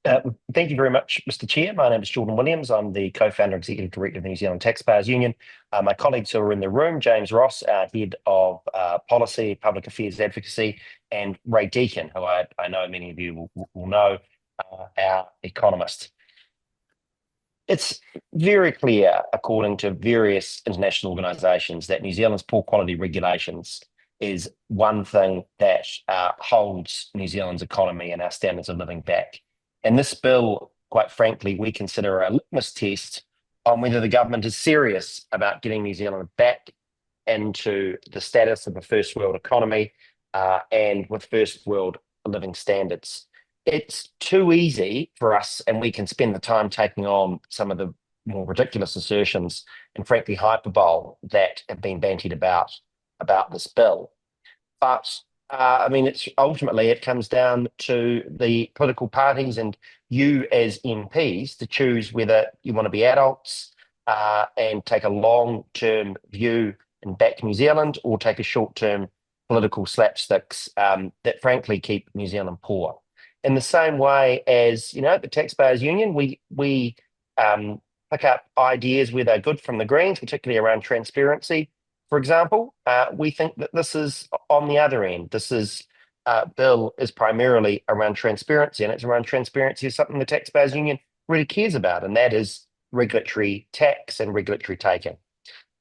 Thank you very much, Mr. Chair. My name is Jordan Williams. I'm the co-founder and executive director of the New Zealand Taxpayers Union. My colleagues who are in the room, James Ross, our head of policy, public affairs advocacy, and Ray Deakin, who I know many of you will know, our economist. It's very clear, according to various international organisations, that New Zealand's poor quality regulations is one thing that holds New Zealand's economy and our standards of living back. And this bill, quite frankly, we consider a litmus test on whether the government is serious about getting New Zealand back into the status of a first world economy and with first world living standards. It's too easy for us, and we can spend the time taking on some of the more ridiculous assertions and frankly hyperbole that have been bantied about this bill. But I mean, it's ultimately it comes down to the political parties and you as MPs to choose whether you want to be adults and take a long-term view and back New Zealand, or take a short-term political slapsticks that frankly keep New Zealand poor. In the same way as, you know, the Taxpayers Union, we pick up ideas where they're good from the Greens, particularly around transparency. For example, we think that this is on the other end. This bill is primarily around transparency, and it's around transparency is something the Taxpayers Union really cares about, and that is regulatory tax and regulatory taking.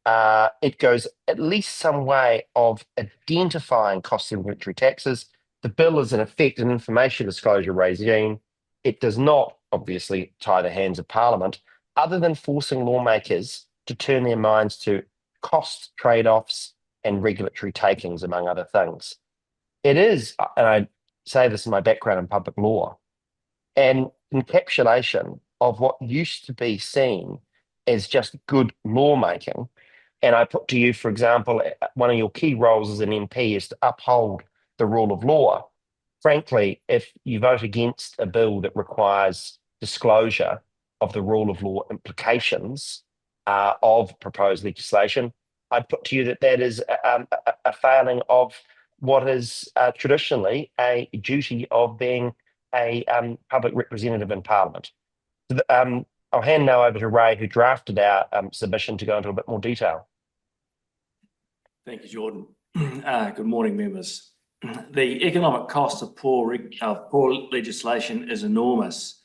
It goes at least some way of identifying costs of regulatory taxes. The bill is in effect an information disclosure regime. It does not obviously tie the hands of Parliament, other than forcing lawmakers to turn their minds to cost trade-offs and regulatory takings, among other things. It is, and I say this in my background in public law, an encapsulation of what used to be seen as just good lawmaking. And I put to you, for example, one of your key roles as an MP is to uphold the rule of law. Frankly, if you vote against a bill that requires disclosure of the rule of law implications of proposed legislation, I'd put to you that that is a failing of what is traditionally a duty of being a public representative in Parliament. I'll hand now over to Ray, who drafted our submission, to go into a bit more detail. Thank you, Jordan. Good morning, members. The economic cost of poor legislation is enormous.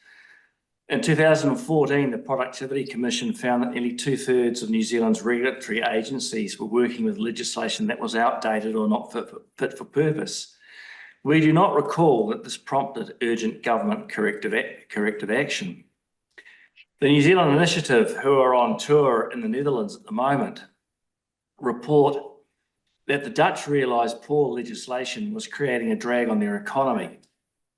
In 2014, the Productivity Commission found that nearly 2/3 of New Zealand's regulatory agencies were working with legislation that was outdated or not fit for purpose. We do not recall that this prompted urgent government corrective action. The New Zealand Initiative, who are on tour in the Netherlands at the moment, report that the Dutch realised poor legislation was creating a drag on their economy.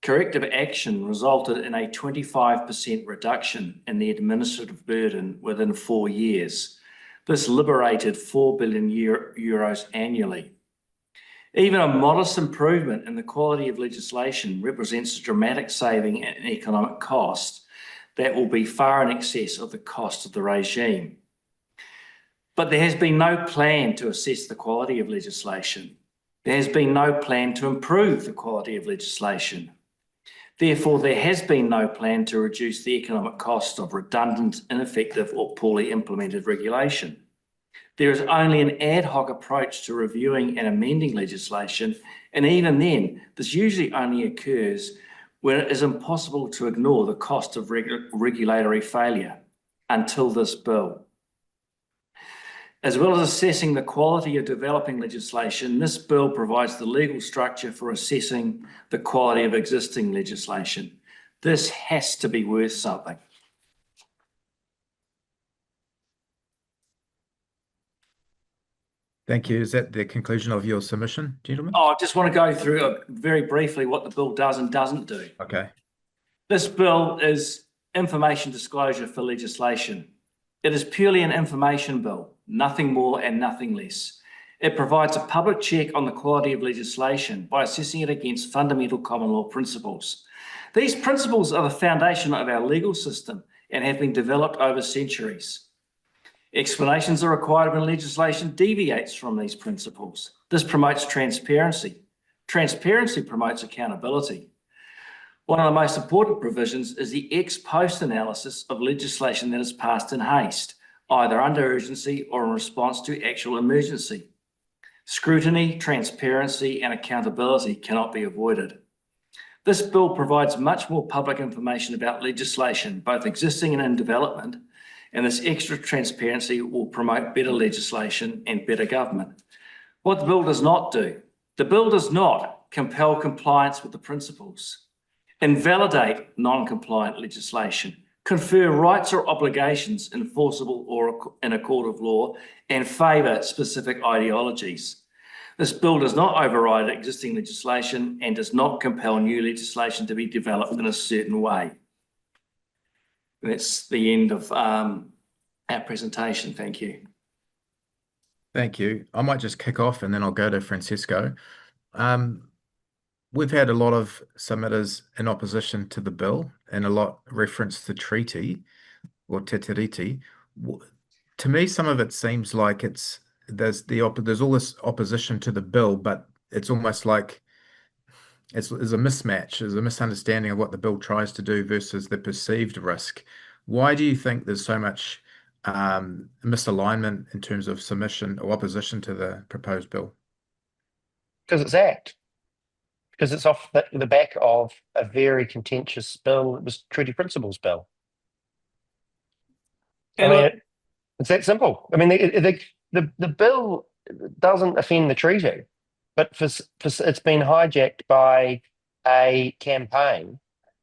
Corrective action resulted in a 25% reduction in the administrative burden within 4 years. This liberated €4 billion annually. Even a modest improvement in the quality of legislation represents a dramatic saving in economic cost that will be far in excess of the cost of the regime. But there has been no plan to assess the quality of legislation. There has been no plan to improve the quality of legislation. Therefore, there has been no plan to reduce the economic cost of redundant, ineffective, or poorly implemented regulation. There is only an ad hoc approach to reviewing and amending legislation, and even then, this usually only occurs when it is impossible to ignore the cost of regulatory failure, until this bill. As well as assessing the quality of developing legislation, this bill provides the legal structure for assessing the quality of existing legislation. This has to be worth something. Thank you. Is that the conclusion of your submission, gentlemen? Oh, I just want to go through very briefly what the bill does and doesn't do. Okay. This bill is information disclosure for legislation. It is purely an information bill, nothing more and nothing less. It provides a public check on the quality of legislation by assessing it against fundamental common law principles. These principles are the foundation of our legal system and have been developed over centuries. Explanations are required when legislation deviates from these principles. This promotes transparency. Transparency promotes accountability. One of the most important provisions is the ex post analysis of legislation that is passed in haste, either under urgency or in response to actual emergency. Scrutiny, transparency, and accountability cannot be avoided. This bill provides much more public information about legislation, both existing and in development, and this extra transparency will promote better legislation and better government. What the bill does not do, the bill does not compel compliance with the principles, invalidate non-compliant legislation, confer rights or obligations enforceable or in a court of law, and favour specific ideologies. This bill does not override existing legislation and does not compel new legislation to be developed in a certain way. That's the end of our presentation. Thank you. Thank you. I might just kick off and then I'll go to Francisco. We've had a lot of submitters in opposition to the bill and a lot reference the treaty or te tiriti. To me, some of it seems like there's all this opposition to the bill, but it's almost like there's a mismatch, there's a misunderstanding of what the bill tries to do versus the perceived risk. Why do you think there's so much misalignment in terms of submission or opposition to the proposed bill? Because it's ACT. Because it's off the back of a very contentious bill. It was Treaty Principles Bill. I mean, it's that simple. I mean, the bill doesn't offend the treaty, but it's been hijacked by a campaign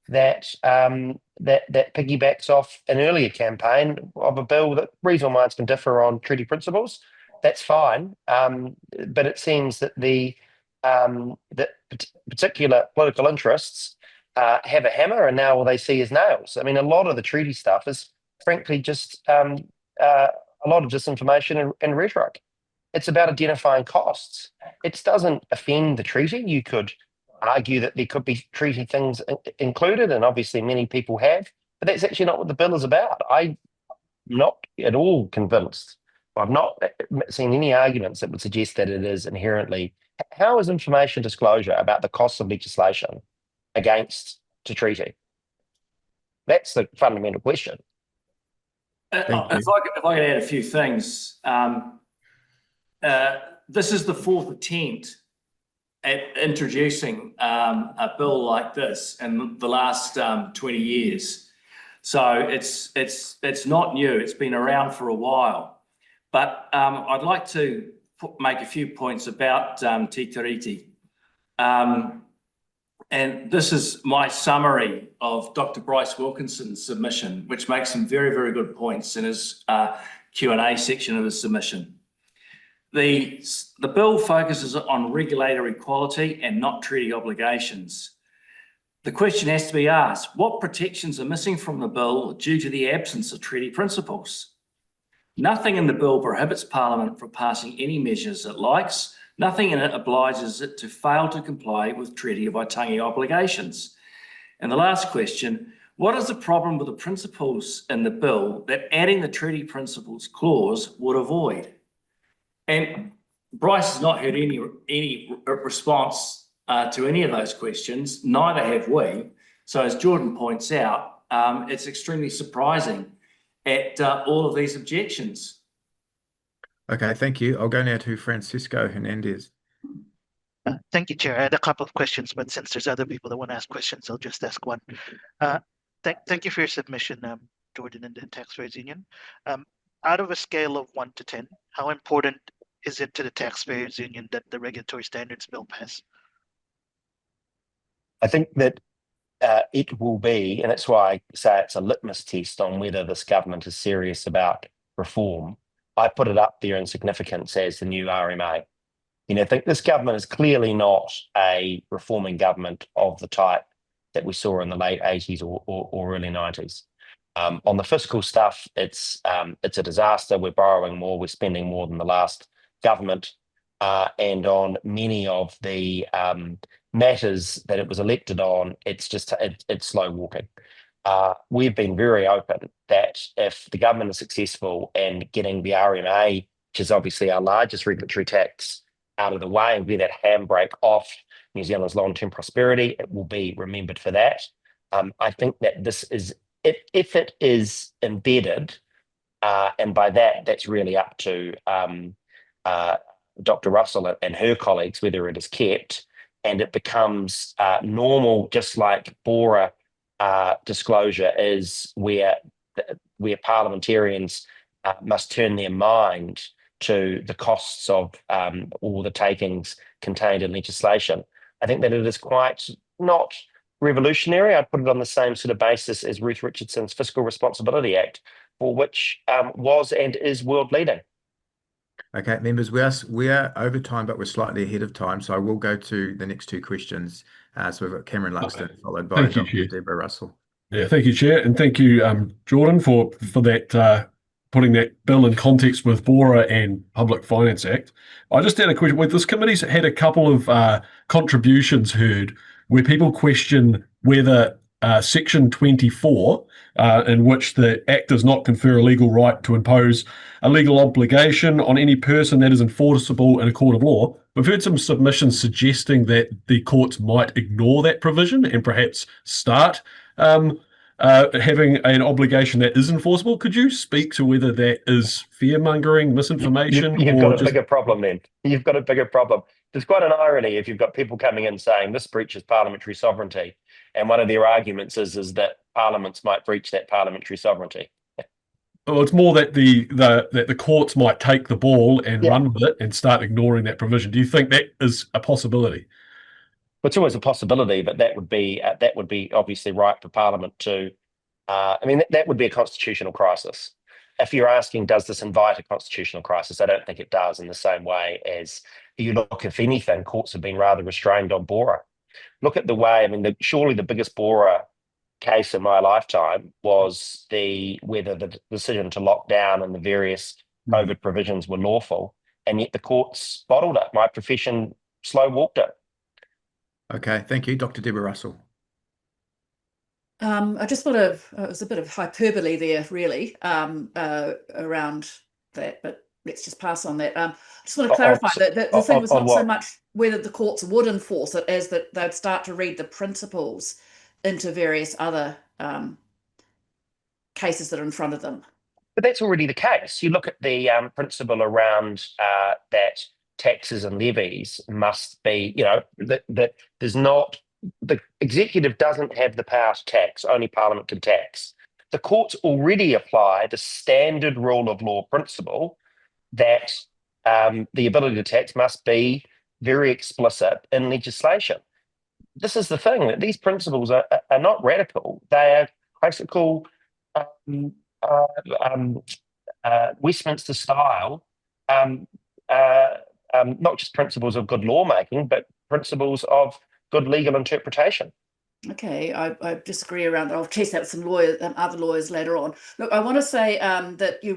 that that piggybacks off an earlier campaign of a bill that reasonable minds can differ on treaty principles. That's fine, but it seems that that particular political interests have a hammer, and now all they see is nails. I mean, a lot of the treaty stuff is frankly just a lot of disinformation and rhetoric. It's about identifying costs. It doesn't offend the treaty. You could argue that there could be treaty things included, and obviously many people have, but that's actually not what the bill is about. I'm not at all convinced. I've not seen any arguments that would suggest that it is inherently. How is information disclosure about the costs of legislation against the treaty? That's the fundamental question. If I could add a few things. This is the fourth attempt at introducing a bill like this in the last 20 years. So it's not new. It's been around for a while. But I'd like to make a few points about te tiriti. And this is my summary of Dr. Bryce Wilkinson's submission, which makes some very, very good points in his Q&A section of his submission. The bill focuses on regulatory quality and not treaty obligations. The question has to be asked, what protections are missing from the bill due to the absence of treaty principles? Nothing in the bill prohibits Parliament from passing any measures it likes. Nothing in it obliges it to fail to comply with Treaty of Waitangi obligations. And the last question, what is the problem with the principles in the bill that adding the treaty principles clause would avoid? And Bryce has not heard any response to any of those questions, neither have we. So as Jordan points out, it's extremely surprising at all of these objections. Okay, thank you. I'll go now to Francisco Hernandez. Thank you, Chair. I had a couple of questions, but since there's other people that want to ask questions, I'll just ask one. Thank you for your submission, Jordan and the Taxpayers Union. Out of a scale of 1 to 10, how important is it to the Taxpayers Union that the regulatory standards bill pass? I think that it will be, and that's why I say it's a litmus test on whether this government is serious about reform. I put it up there in significance as the new RMA. You know, I think this government is clearly not a reforming government of the type that we saw in the late 80s or early 90s. On the fiscal stuff, it's a disaster. We're borrowing more, we're spending more than the last government. And on many of the matters that it was elected on, it's slow walking. We've been very open that if the government is successful in getting the RMA, which is obviously our largest regulatory tax, out of the way and get that handbrake off New Zealand's long-term prosperity. It will be remembered for that. I think that this is, if it is embedded, and by that, that's really up to Dr. Russell and her colleagues, whether it is kept, and it becomes normal, just like BORA disclosure is, where parliamentarians must turn their mind to the costs of all the takings contained in legislation. I think that it is quite not revolutionary. I'd put it on the same sort of basis as Ruth Richardson's Fiscal Responsibility Act, for which was and is world leading. Okay, members, we are over time, but we're slightly ahead of time, so I will go to the next two questions. So we've got Cameron Luxton, followed by Dr. Deborah Russell. Yeah, thank you, Chair, and thank you, Jordan, for that putting that bill in context with BORA and Public Finance Act. I just had a question. This committee's had a couple of contributions heard where people question whether Section 24, in which the Act does not confer a legal right to impose a legal obligation on any person that is enforceable in a court of law. We've heard some submissions suggesting that the courts might ignore that provision and perhaps start having an obligation that is enforceable. Could you speak to whether that is fear-mongering, misinformation? You've got a bigger problem then. You've got a bigger problem. There's quite an irony if you've got people coming in saying this breaches parliamentary sovereignty, and one of their arguments is that parliaments might breach that parliamentary sovereignty. Well, it's more that the courts might take the ball and run with it and start ignoring that provision. Do you think that is a possibility? Well, it's always a possibility, but that would be obviously right for Parliament to. I mean, that would be a constitutional crisis. If you're asking, does this invite a constitutional crisis? I don't think it does, in the same way as you look, if anything, courts have been rather restrained on BORA. Look at the way, I mean, surely the biggest BORA case in my lifetime was whether the decision to lock down and the various COVID provisions were lawful, and yet the courts bottled it. My profession slow walked it. Okay, thank you. Dr. Deborah Russell. I just thought it was a bit of hyperbole there, really, around that, but let's just pass on that. I just want to clarify that the thing was not so much whether the courts would enforce it as that they'd start to read the principles into various other cases that are in front of them. But that's already the case. You look at the principle around that taxes and levies must be, that there's not, the executive doesn't have the power to tax, only Parliament can tax. The courts already apply the standard rule of law principle that the ability to tax must be very explicit in legislation. This is the thing, that these principles are not radical. They are classical Westminster style, not just principles of good lawmaking, but principles of good legal interpretation. Okay, I disagree around that. I'll test that with some lawyers, other lawyers later on. Look, I want to say that you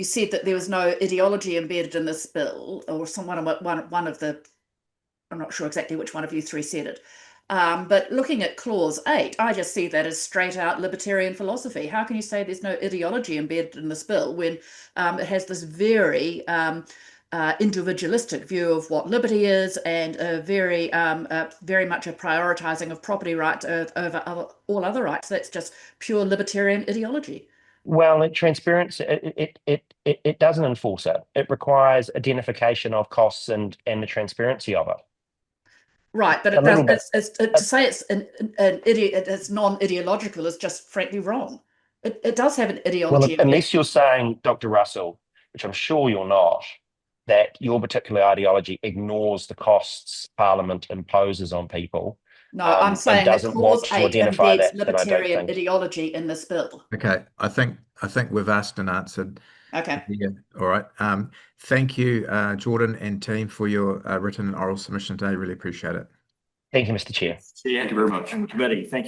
said that there was no ideology embedded in this bill, or one of the, I'm not sure exactly which one of you three said it. But looking at clause 8, I just see that as straight out libertarian philosophy. How can you say there's no ideology embedded in this bill when it has this very individualistic view of what liberty is, and very much a prioritizing of property rights over all other rights? That's just pure libertarian ideology. Well, transparency, it doesn't enforce it. It requires identification of costs and the transparency of it. Right, but to say it's non-ideological is just frankly wrong. It does have an ideology. Well, unless you're saying, Dr. Russell, which I'm sure you're not, that your particular ideology ignores the costs Parliament imposes on people. No, I'm saying that clause 8 embeds libertarian think. Ideology in this bill. Okay, I think we've asked and answered. Okay. Yeah. All right. Thank you, Jordan and team, for your written and oral submission today. Really appreciate it. Thank you, Mr. Chair. Thank you very much. Committee, thank you.